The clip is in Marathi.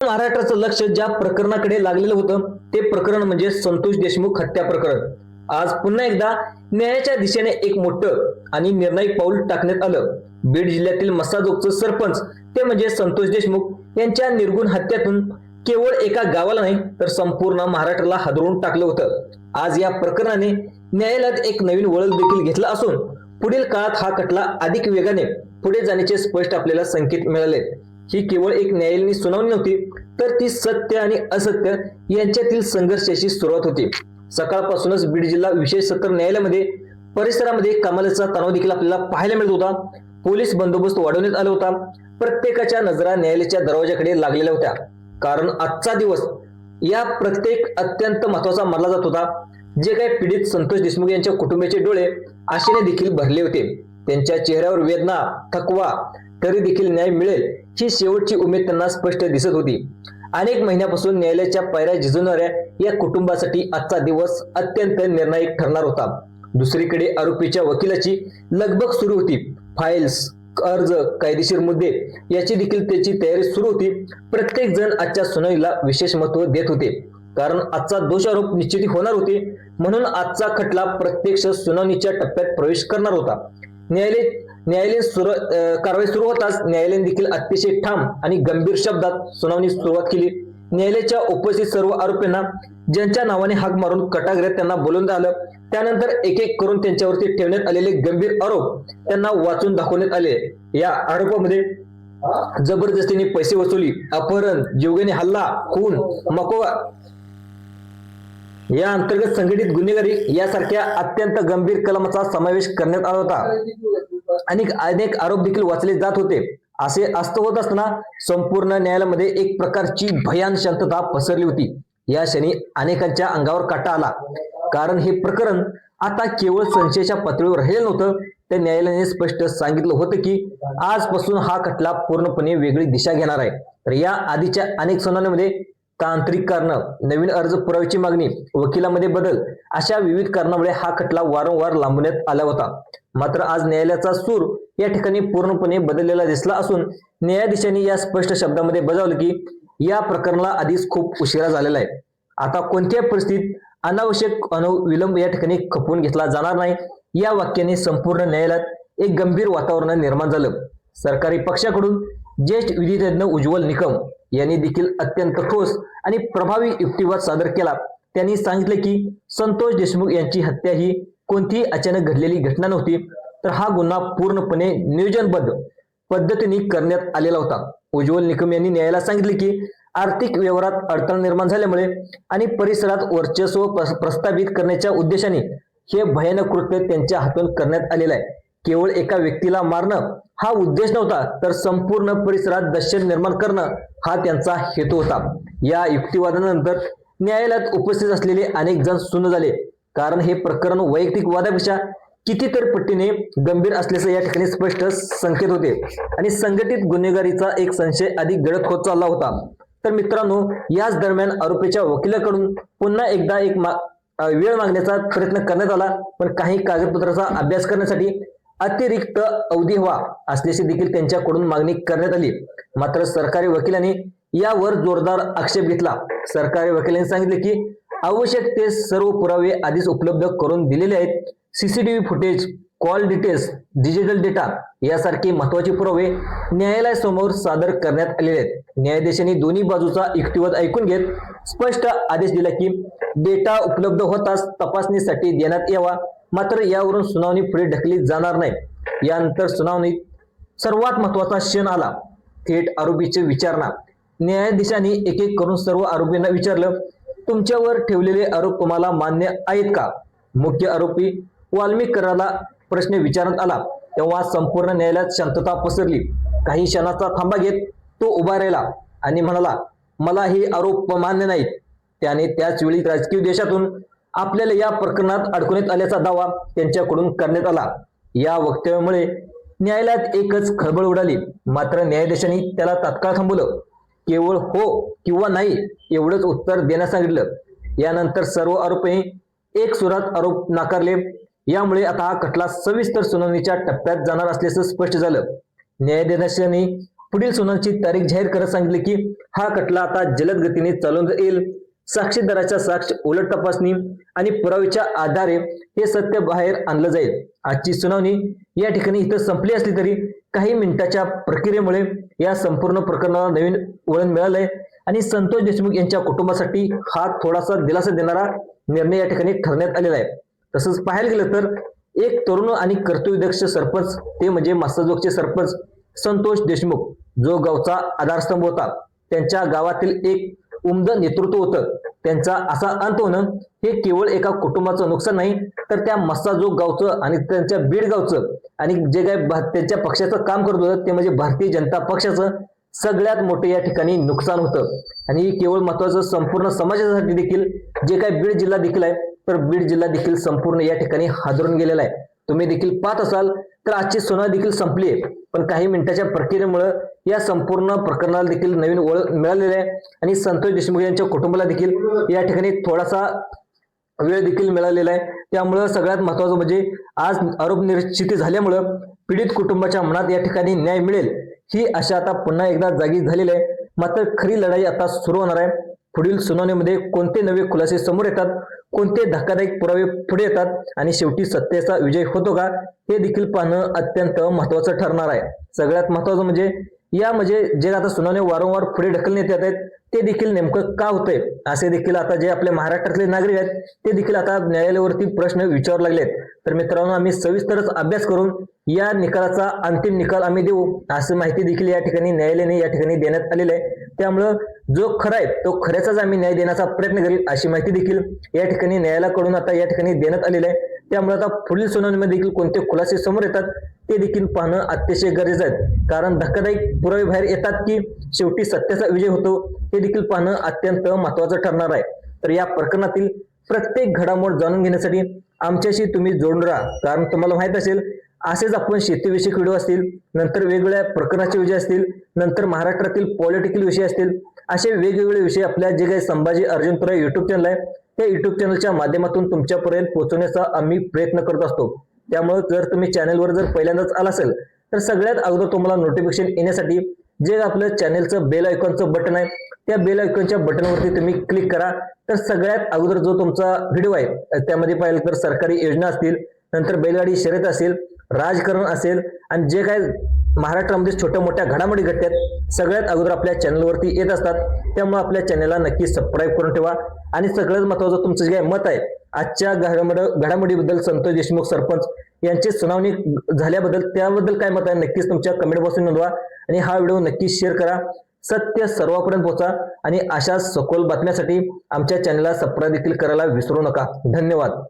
महाराष्ट्राचं लक्ष ज्या प्रकरणाकडे लागलेलं होतं ते प्रकरण म्हणजे संतोष देशमुख हत्या प्रकरण. आज पुन्हा एकदा न्यायाच्या दिशेने एक मोठं आणि निर्णायक पाऊल टाकण्यात आलं. बीड जिल्ह्यातील मसाजोगचं सरपंच ते म्हणजे संतोष देशमुख यांच्या निर्गुण हत्यातून केवळ एका गावाला नाही तर संपूर्ण महाराष्ट्राला हादरवून टाकलं होतं. आज या प्रकरणाने न्यायालयात एक नवीन वळण देखील घेतला असून पुढील काळात हा खटला अधिक वेगाने पुढे जाण्याचे स्पष्ट आपल्याला संकेत मिळाले. ही केवळ एक न्यायालयीन सुनावणी नव्हती तर ती सत्य आणि असत्य यांच्यातील संघर्षाची सुरुवात होती. सकाळपासूनच बीड जिल्हा विशेष सत्र न्यायालयामध्ये परिसरामध्ये कमालीचा तणाव देखील आपल्याला पाहायला मिळत होता. पोलीस बंदोबस्त वाढवण्यात आला होता. प्रत्येकाच्या नजरा न्यायालयाच्या दरवाजाकडे लागलेल्या होत्या, कारण आजचा दिवस या प्रत्येक अत्यंत महत्वाचा मानला जात होता. जे काही पीडित संतोष देशमुख यांच्या कुटुंबाचे डोळे आशेने देखील भरले होते. त्यांच्या चेहऱ्यावर वेदना, थकवा, तरी देखील न्याय मिळेल ही शेवटची उमेद त्यांना स्पष्ट दिसत होती. अनेक महिन्यापासून न्यायालयाच्या पायऱ्या झिजवणाऱ्या या कुटुंबासाठी आजचा दिवस अत्यंत निर्णायक ठरणार होता. दुसरीकडे आरोपीच्या वकिलाची लगबग सुरू होती. फाईल्स, अर्ज, कायदेशीर मुद्दे याची देखील त्याची तयारी सुरू होती. प्रत्येक जण आजच्या सुनावणीला विशेष महत्त्व देत होते, कारण आजचा दोषारोप निश्चित होणार होते. म्हणून आजचा खटला प्रत्यक्ष सुनावणीच्या टप्प्यात प्रवेश करणार होता. न्यायालयीन कारवाई सुरू होताच न्यायालयाने देखील अतिशय ठाम आणि गंभीर शब्दात सुनावणी सुरुवात केली. न्यायालयाच्या उपस्थित सर्व आरोपींना ज्यांच्या नावाने हाक मारून कटाग्रहात त्यांना बोलवण्यात आलं. त्यानंतर एक एक करून त्यांच्यावरती ठेवण्यात आलेले गंभीर आरोप त्यांना वाचून दाखवण्यात आले. या आरोपामध्ये जबरदस्तीने पैसे वसुली, अपहरण, जीवघेणी हल्ला, खून, मकोवा या अंतर्गत संघटित गुन्हेगारी यासारख्या अत्यंत गंभीर कलमाचा समावेश करण्यात आला होता. अनेक आरोप देखील वाचले जात होते. असे असत होत असताना संपूर्ण न्यायालयामध्ये एक प्रकारची भयान शांतता पसरली होती. या क्षणी अनेकांच्या अंगावर काटा आला, कारण हे प्रकरण आता केवळ संशयाच्या पातळीवर राहिलं नव्हतं. त्या न्यायालयाने स्पष्ट सांगितलं होतं की आजपासून हा खटला पूर्णपणे वेगळी दिशा घेणार आहे. तर या आधीच्या अनेक सुनावणीमध्ये तांत्रिक कारणं, नवीन अर्ज पुराव्याची मागणी, वकिलामध्ये बदल अशा विविध कारणामुळे हा खटला वारंवार लांबवण्यात आला होता. मात्र आज न्यायालयाचा सूर या ठिकाणी पूर्णपणे बदललेला दिसला असून न्यायाधीशांनी या स्पष्ट शब्दामध्ये बजावलं की या प्रकरणाला आधीच खूप उशिरा झालेला आहे. आता कोणत्याही परिस्थितीत अनावश्यक विलंब या ठिकाणी खपवून घेतला जाणार नाही. या वाक्याने संपूर्ण न्यायालयात एक गंभीर वातावरण निर्माण झालं. सरकारी पक्षाकडून ज्येष्ठ विधितज्ञ उज्ज्वल निकम यांनी देखील अत्यंत ठोस आणि प्रभावी युक्तिवाद सादर केला. त्यांनी सांगितले की संतोष देशमुख यांची हत्या ही कोणतीही अचानक घडलेली घटना नव्हती, तर हा गुन्हा पूर्णपणे नियोजनबद्ध पद्धतीने करण्यात आलेला होता. उज्ज्वल निकम यांनी न्यायालयाला सांगितले की आर्थिक व्यवहारात अडथळा निर्माण झाल्यामुळे आणि परिसरात वर्चस्व प्रस्थापित करण्याच्या उद्देशाने हे भयानक कृत्य त्यांच्या हातून करण्यात आलेलं आहे. केवळ एका व्यक्तीला मारणं हा उद्देश नव्हता, तर संपूर्ण परिसरात दहशत निर्माण करणं हा त्यांचा हेतू होता. या युक्तिवादानंतर न्यायालयात उपस्थित असलेले अनेक जण सुन्न झाले, कारण हे प्रकरण वैयक्तिक वादापेक्षा कितीतरी पटीने गंभीर असल्याचं या ठिकाणी स्पष्ट संकेत होते आणि संघटित गुन्हेगारीचा एक संशय अधिक गडद होत चालला होता. तर मित्रांनो, याच दरम्यान आरोपीच्या वकिलाकडून पुन्हा एकदा एक वेळ मागण्याचा प्रयत्न करण्यात आला, पण काही कागदपत्राचा अभ्यास करण्यासाठी अतिरिक्त अवधी हवा असल्याची देखील त्यांच्याकडून मागणी करण्यात आली. मात्र सरकारी वकिलांनी यावर जोरदार आक्षेप घेतला. सरकारी वकिलांनी सांगितले की आवश्यक ते सर्व पुरावे आधीच उपलब्ध करून दिलेले आहेत. CCTV footage, call details, digital data यासारखे महत्वाचे पुरावे न्यायालयासमोर सादर करण्यात आलेले आहेत. न्यायाधीशांनी दोन्ही बाजूचा युक्तिवाद ऐकून घेत स्पष्ट आदेश दिला की डेटा उपलब्ध होताच तपासणीसाठी देण्यात यावा. मात्र यावरून सुनावणी पुढे ढकलली जाणार नाही. यानंतर सुनावणीत सर्वात महत्वाचा क्षण आला, थेट आरोपीची विचारणा. न्यायाधीशांनी एक एक करून सर्व आरोपींना विचारलं, तुमच्यावर ठेवलेले आरोप तुम्हाला मान्य आहेत का? मुख्य आरोपी वाल्मिक कराला प्रश्न विचारण्यात आला तेव्हा संपूर्ण न्यायालयात शांतता पसरली. काही क्षणाचा थांबा घेत तो उभा राहिला आणि म्हणाला, मला हे आरोप मान्य नाहीत. त्याने त्याच वेळी राजकीय देशातून आपल्याला या प्रकरणात अडकवण्यात आल्याचा दावा त्यांच्याकडून करण्यात आला. या वक्तव्यामुळे न्यायालयात एकच खळबळ उडाली. मात्र न्यायाधीशांनी त्याला तात्काळ थांबवलं. केवळ हो किंवा नाही एवढंच उत्तर देण्यास सांगितलं. यानंतर सर्व आरोपींनी एक सुरात आरोप नाकारले. यामुळे आता हा खटला सविस्तर सुनावणीच्या टप्प्यात जाणार असल्याचं स्पष्ट झालं. न्यायाधीशांनी पुढील सुनावणीची तारीख जाहीर करत सांगितले की हा खटला आता जलद गतीने चालवण्यात येईल. साक्षीदाराच्या साक्ष उलट तपासणी आणि पुराव्याच्या आधारे हे सत्य बाहेर आणलं जाईल. आजची सुनावणी या ठिकाणी इथं संपली असली तरी काही मिनिटाच्या प्रक्रियेमुळे या संपूर्ण प्रकरणाला नवीन वळण मिळालंय आणि संतोष देशमुख यांच्या कुटुंबासाठी हा थोडासा दिलासा देणारा निर्णय या ठिकाणी ठरण्यात आलेला आहे. तसंच पाहायला गेलं तर एक तरुण आणि कर्तव्यदक्ष सरपंच ते म्हणजे मासाजोगचे सरपंच संतोष देशमुख जो गावचा आधारस्तंभ होता, त्यांच्या गावातील एक उमदं नेतृत्व होतं. त्यांचा असा अंत होणं हे केवळ एका कुटुंबाचं नुकसान नाही तर त्या मस्साजोग गावचं आणि त्यांच्या बीड गावचं आणि जे काय त्यांच्या पक्षाचं काम करत होतं ते म्हणजे भारतीय जनता पक्षाचं सगळ्यात मोठं या ठिकाणी नुकसान होतं. आणि केवळ महत्वाचं संपूर्ण समाजासाठी देखील जे काय बीड जिल्हा देखील आहे तर बीड जिल्हा देखील संपूर्ण या ठिकाणी हादरून गेलेला आहे. तुम्ही देखील पाहत असाल तर आजची सुनावणी देखील संपली आहे, पण काही मिनिटाच्या प्रक्रियेमुळे या संपूर्ण प्रकरणाला देखील नवीन वळण मिळालेलं आहे आणि संतोष देशमुख यांच्या कुटुंबाला देखील या ठिकाणी थोडासा वेळ देखील मिळालेला आहे. त्यामुळं सगळ्यात महत्वाचं म्हणजे आज आरोप निश्चिती झाल्यामुळं पीडित कुटुंबाच्या मनात या ठिकाणी न्याय मिळेल ही आशा आता पुन्हा एकदा जागी झालेली आहे. मात्र खरी लढाई आता सुरू होणार आहे. पुढील सुनावणीमध्ये कोणते नवे खुलासे समोर येतात, कोणते धक्कादायक पुरावे पुढे येतात आणि शेवटी सत्तेचा विजय होतो का हे देखील पाहणं अत्यंत महत्वाचं ठरणार आहे. सगळ्यात महत्वाचं म्हणजे जे आता सुनावणी वारंवार पुढे ढकलण्यात येत आहेत ते देखील नेमकं का होतंय असे देखील आता जे आपल्या महाराष्ट्रातले नागरिक आहेत ते देखील आता न्यायालयावरती प्रश्न विचारू लागलेत. तर मित्रांनो, आम्ही सविस्तरच अभ्यास करून या निकालाचा अंतिम निकाल आम्ही देऊ अशी माहिती देखील या ठिकाणी न्यायालयाने या ठिकाणी देण्यात आलेली आहे. त्यामुळं जो खरा आहे तो खऱ्याचाच आम्ही न्याय देण्याचा प्रयत्न करेल अशी माहिती देखील या ठिकाणी न्यायालयाकडून आता या ठिकाणी देण्यात आलेली आहे. त्यामुळे आता पुढील सुनावणीमध्ये देखील कोणते खुलासे समोर येतात ते देखील पाहणं अतिशय गरजेचं आहे. कारण धक्कादायक पुरावे बाहेर येतात की शेवटी सत्याचा विजय होतो हे देखील पाहणं अत्यंत महत्वाचं ठरणार आहे. तर या प्रकरणातील प्रत्येक घडामोड जाणून घेण्यासाठी आमच्याशी तुम्ही जोडून राहा. कारण तुम्हाला माहित असेल असेच आपण शेतीविषयक व्हिडिओ असतील, नंतर वेगवेगळ्या प्रकरणाचे विषय असतील, नंतर महाराष्ट्रातील पॉलिटिकल विषय असतील, असे वेगवेगळे विषय आपल्या जे काही संभाजी अर्जुनपुरा युट्यूब चॅनल आहे त्या युट्यूब चॅनलच्या माध्यमातून तुमच्यापर्यंत पोहोचवण्याचा आम्ही प्रयत्न करत असतो. त्यामुळे जर तुम्ही चॅनलवर जर पहिल्यांदाच आला असेल तर सगळ्यात अगोदर तुम्हाला नोटिफिकेशन येण्यासाठी जे आपलं चॅनलचं बेल आयकॉनचं बटन आहे त्या बेल आयकॉनच्या बटनवरती तुम्ही क्लिक करा. तर सगळ्यात अगोदर जो तुमचा व्हिडिओ आहे त्यामध्ये पाहिलं तर सरकारी योजना असतील, नंतर बैलगाडी शर्यत असेल, राजकारण असेल आणि जे काय महाराष्ट्रामध्ये छोट्या मोठ्या घडामोडी घडतात सगळ्यात अगोदर आपल्या चॅनलवरती येत असतात. त्यामुळे आपल्या चॅनलला नक्की सबस्क्राईब करून ठेवा. आणि सगळ्यात महत्त्वाचं तुमचं जे काय मत आहे आजच्या घडामोडीबद्दल संतोष देशमुख सरपंच यांची सुनावणी झाल्याबद्दल त्याबद्दल काय मत आहे नक्कीच तुमच्या कमेंट बॉक्समध्ये नोंदवा आणि हा व्हिडिओ नक्की शेअर करा. सत्य सर्वांपर्यंत पोहोचा आणि अशा सखोल बातम्यासाठी आमच्या चॅनलला सबस्क्राईब देखील करायला विसरू नका. धन्यवाद.